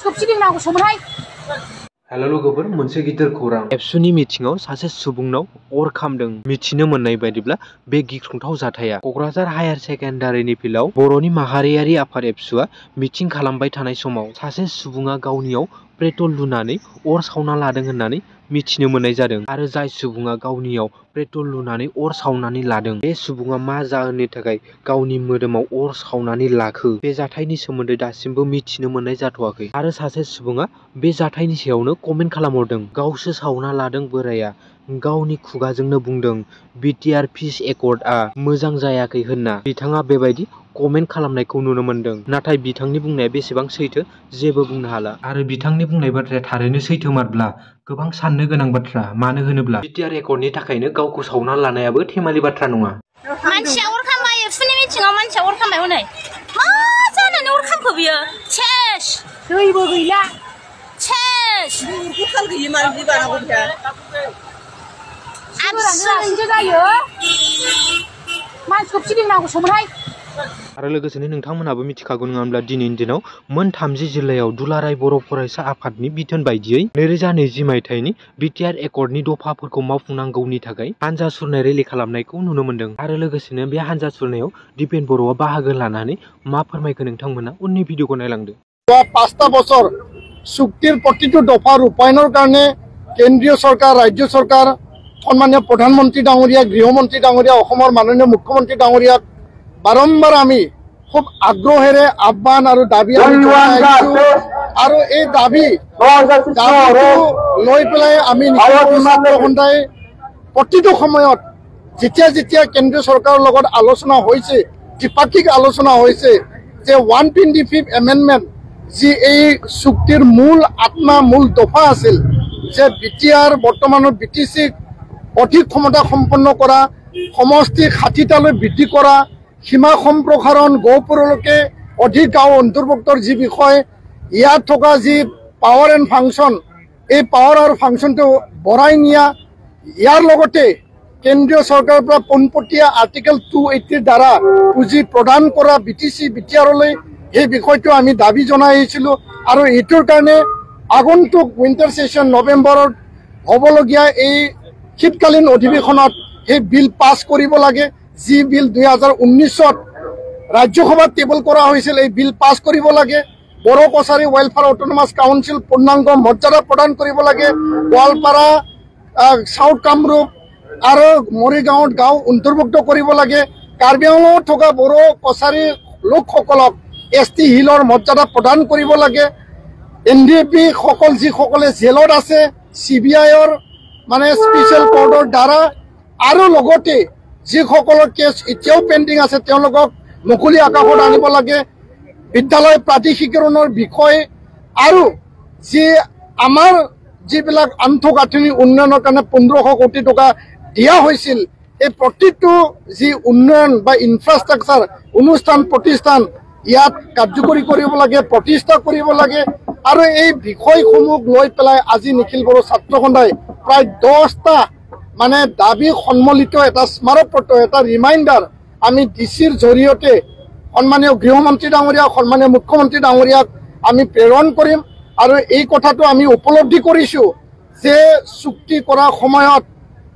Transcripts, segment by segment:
Hello लोगोफोर मोनसे गिदिर खौरां एबसुनि मिथिङाव सासे सुबुंनाव अर खामदों मिथिनो मोननाय बायदिब्ला बे गिख्रंथाव जाथाया कक्राझार हायार सेकेन्डारिनि फिल्डआव बर'नि माहारियारि आफाद एबसुआ मिथिं खालामबाय थानाय समाव सासे सुबुङा गावनियाव पेट्रल लुनानै अर सावना लादों होननानै मिथिनो मोननाय जादों आरो जाय सुबुङा गावनियाव पेट्रल लुनानै अर सावनानै लादों बे सुबुङा मा जाहोननि थाखाय गावनि मोदोमाव अर सावनानै लाखो बे जाथायनि सोमोन्दै दासिमबो मिथिनो मोननाय जाथ'वाखै आरो सासे सुबुङा बे जाथायनि सायावनो कमेन्ट खालामहरदों गावसो सावना लादों बोराया गावनि खुगाजोंनो बुंदों बिटिआर पिस एकर्डआ मोजां जायाखै होनना बिथाङा बेबायदि कमेन्ट खालामनायखौ नुनो मोनदों नाथाय बिथांनि बुंनाया बेसेबां सैथो जेबो बुंनो हाला आरो बिथांनि बुंनाय बाथ्राया थारैनो सैथोमारब्ला गोबां साननो गोनां बाथ्रा मानो होनोब्ला बिटिआर एकर्डनि थाखायनो गावखौ सावना लानायाबो थेमालि बाथ्रा नङा मानसिया अर खामबाय एबसुनि मिथिङाव मानसिया अर खामबाय हनै मा जानानै अर खामखो बियो सेस दैबो गैला सेस गुथाल गैयै मानो बिदि बानांगौ बिहा आबसुनिसो जायो मानसिखौ फिदिंनांगौसोमोनहाय आरो लोगोसेनो नोंथांमोनहाबो मिथिखागौ नङा होनब्ला दिनैनि दिनाव मोन 30 जिल्लायाव दुलाराय बर' फरायसा आफादनि बिथोन बायदियै 2020 मायथाइनि बिटिआर एकर्डनि दफाफोरखौ मावफुंनांगौनि थाखाय हानजा सुरनाय रेलि खालामनायखौ नुनो मोनदों आरो लोगोसेनो बे हानजा सुरनायाव दिपेन बर'आ बाहागो लानानै मा फोरमायखो नोंथांमोना उननि भिडिअखौ नायलांदो 5টা বছর চুক্তির প্রতিটো দফা রূপায়ণের কারণে কেন্দ্রীয় সরকার রাজ্য সরকার সম্মানীয় প্রধানমন্ত্রী ডাঙরিয়া গৃহমন্ত্রী ডাঙরিয়া মাননীয় মুখ্যমন্ত্রী ডাঙরিয়া বারম্বার আমি খুব আগ্ৰহেৰে আহ্বান আৰু দাবী আৰু এই দাবী লৈ পেলাই আমি ছাত্ৰ সন্থাই প্ৰতিটো সময়ত যেতিয়া কেন্দ্ৰীয় চৰকাৰৰ লগত আলোচনা হৈছে দ্বিপাক্ষিক আলোচনা হৈছে যে 125 এমেণ্ডমেণ্ট যি এই চুক্তিৰ মূল আত্মা মূল দফা আছিল যে বিটিআৰ বৰ্তমানৰ বিটিচিক অধিক ক্ষমতা সম্পন্ন কৰা সমষ্টি 60টালৈ বৃদ্ধি কৰা সীমা সম্প্ৰসাৰণ গহপুৰলৈকে অধিক গাঁও অন্তৰ্ভুক্তৰ যি বিষয় ইয়াত থকা যি পাৱাৰ এণ্ড ফাংচন এই পাৱাৰ আৰু ফাংচনটো বঢ়াই নিয়া ইয়াৰ লগতে কেন্দ্ৰীয় চৰকাৰৰ পৰা পোনপটীয়া আৰ্টিকেল 280 দ্বাৰা পুঁজি প্ৰদান কৰা বিটিচি বিটিআৰলৈ এই বিষয়টো আমি দাবী জনাই আহিছিলোঁ আৰু এইটোৰ কাৰণে আগন্তুক উইণ্টাৰ সেশ্যন নৱেম্বৰত হ'বলগীয়া এই শীতকালীন অধিৱেশনত এই বিল পাছ কৰিব লাগে যি বিল 2019ত ৰাজ্যসভাত টেবল কৰা হৈছিল এই বিল পাছ কৰিব লাগে Bodo Kachari welfare autonomous council পূৰ্ণাংগ মৰ্যাদা প্ৰদান কৰিব লাগে গোৱালপাৰা সাউথ কামৰূপ আৰু মৰিগাঁৱত গাঁও অন্তৰ্ভুক্ত কৰিব লাগে কাৰ্বি আংলঙত থকা বড়ো কছাৰী লোকসকলক এছটি হিলৰ মৰ্যাদা প্ৰদান কৰিব লাগে এনডিএফবি সকল যিসকলে জেলত আছে চিবিআইৰ মানে স্পেচিয়েল কোৰ্টৰ দ্বাৰা আৰু লগতে যিসকলৰ কেছ এতিয়াও পেণ্ডিং আছে তেওঁলোকক মুকলি আকাশত আনিব লাগে বিদ্যালয় প্ৰাধিকৰণৰ বিষয় আৰু যি আমাৰ যিবিলাক আন্তঃগাঁথনি উন্নয়নৰ কাৰণে 1500 কোটি টকা দিয়া হৈছিল এই প্ৰতিটো যি উন্নয়ন বা ইনফ্ৰাষ্ট্ৰাকচাৰ অনুষ্ঠান প্ৰতিষ্ঠান ইয়াত কাৰ্যকৰী কৰিব লাগে প্ৰতিষ্ঠা কৰিব লাগে আৰু এই বিষয়সমূহ লৈ পেলাই আজি নিখিল বড়ো ছাত্ৰ সন্থাই প্ৰায় 10টা মানে দাবী সন্মিলিত এটা স্মাৰকপত্ৰ এটা ৰিমাইণ্ডাৰ আমি ডিচিৰ জৰিয়তে সন্মানীয় গৃহমন্ত্ৰী ডাঙৰীয়া সন্মানীয় মুখ্যমন্ত্ৰী ডাঙৰীয়াক আমি প্ৰেৰণ কৰিম আৰু এই কথাটো আমি উপলব্ধি কৰিছোঁ যে চুক্তি কৰা সময়ত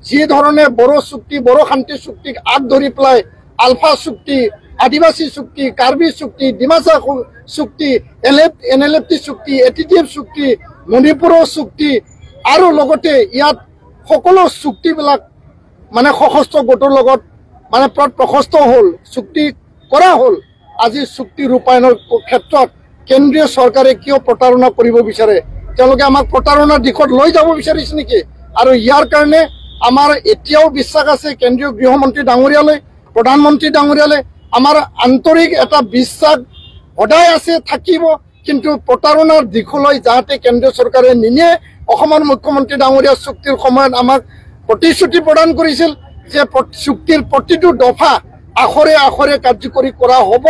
যি ধৰণে বড়ো চুক্তি বড়ো শান্তি চুক্তিক আগ ধৰি পেলাই আলফা চুক্তি আদিবাসী চুক্তি কাৰ্বি চুক্তি ডিমাচা চুক্তি এনএলএফটি চুক্তি এটিটিএফ চুক্তি মণিপুৰৰ চুক্তি আৰু লগতে ইয়াত সকলো চুক্তিবিলাক মানে সশস্ত্ৰ গোটৰ লগত মানে প্ৰশস্ত হ'ল চুক্তি কৰা হ'ল আজি চুক্তি ৰূপায়ণৰ ক্ষেত্ৰত কেন্দ্ৰীয় চৰকাৰে কিয় প্ৰতাৰণা কৰিব বিচাৰে তেওঁলোকে আমাক প্ৰতাৰণাৰ দিশত লৈ যাব বিচাৰিছে নেকি আৰু ইয়াৰ কাৰণে আমাৰ এতিয়াও বিশ্বাস আছে কেন্দ্ৰীয় গৃহমন্ত্ৰী ডাঙৰীয়ালৈ প্ৰধানমন্ত্ৰী ডাঙৰীয়ালৈ আমাৰ আন্তৰিক এটা বিশ্বাস সদায় আছে থাকিব কিন্তু প্ৰতাৰণাৰ দিশলৈ যাতে কেন্দ্ৰীয় চৰকাৰে নিনিয়ে অসমৰ মুখ্যমন্ত্ৰী ডাঙৰীয়া চুক্তিৰ সময়ত আমাক প্ৰতিশ্ৰুতি প্ৰদান কৰিছিল যে চুক্তিৰ প্ৰতিটো দফা আখৰে আখৰে কাৰ্যকৰী কৰা হ'ব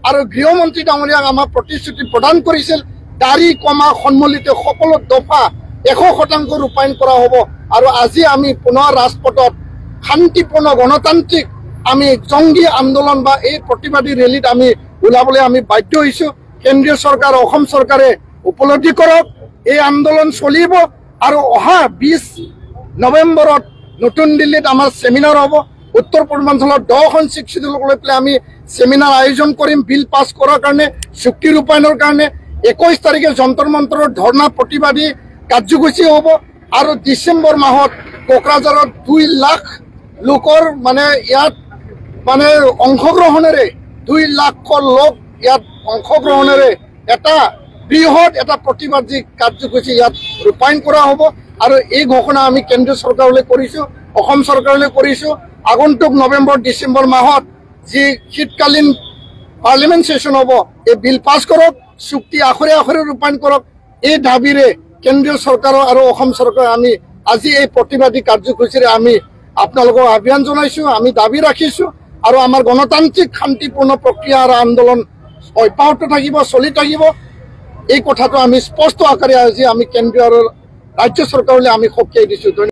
আৰু গৃহমন্ত্ৰী ডাঙৰীয়াক আমাক প্ৰতিশ্ৰুতি প্ৰদান কৰিছিল দাড়ি কমা সন্মিলিত সকলো দফা 100% ৰূপায়ণ কৰা হ'ব আৰু আজি আমি পুনৰ ৰাজপথত শান্তিপূৰ্ণ গণতান্ত্ৰিক আমি জংগী আন্দোলন বা এই প্ৰতিবাদী ৰেলীত আমি ওলাবলৈ আমি বাধ্য হৈছোঁ কেন্দ্ৰীয় চৰকাৰ অসম চৰকাৰে উপলব্ধি কৰক। এই আন্দোলন চলিব আৰু অহা 20 নৱেম্বৰত নতুন দিল্লীত আমাৰ সেমিনাৰ হ'ব। উত্তৰ পূৰ্বাঞ্চলৰ 10খন শিক্ষিতক লৈ পেলাই আমি সেমিনাৰ আয়োজন কৰিম বিল পাছ কৰাৰ কাৰণে, চুক্তি ৰূপায়ণৰ কাৰণে। 21 তাৰিখে যন্তৰ মন্তৰৰ ধৰ্ণা প্ৰতিবাদী কাৰ্যসূচী হ'ব আৰু ডিচেম্বৰ মাহত কোকৰাঝাৰত 2 লাখ লোকৰ মানে ইয়াত মানে অংশগ্ৰহণেৰে 2 লাখ লোক ইয়াত অংশগ্ৰহণেৰে এটা বৃহৎ এটা প্ৰতিবাদী কাৰ্যসূচী ইয়াত ৰূপায়ণ কৰা হ'ব। আৰু এই ঘোষণা আমি কেন্দ্ৰীয় চৰকাৰলৈ কৰিছোঁ, অসম চৰকাৰলৈ কৰিছোঁ। আগন্তুক নৱেম্বৰ ডিচেম্বৰ মাহত যি শীতকালীন পাৰ্লিমেণ্ট সেশ্যন হ'ব, এই বিল পাছ কৰক, চুক্তি আখৰে আখৰে ৰূপায়ণ কৰক। এই দাবীৰে কেন্দ্ৰীয় চৰকাৰ আৰু অসম চৰকাৰ আমি আজি এই প্ৰতিবাদী কাৰ্যসূচীৰে আমি আপোনালোকক আহ্বান জনাইছোঁ, আমি দাবী ৰাখিছোঁ। আৰু আমাৰ গণতান্ত্ৰিক শান্তিপূৰ্ণ প্ৰক্ৰিয়া আৰু আন্দোলন অব্যাহত থাকিব, চলি থাকিব। এই কথাটো আমি স্পষ্ট আকাৰে আজি আমি কেন্দ্ৰীয় আৰু ৰাজ্য চৰকাৰলৈ আমি সকীয়াই দিছোঁ।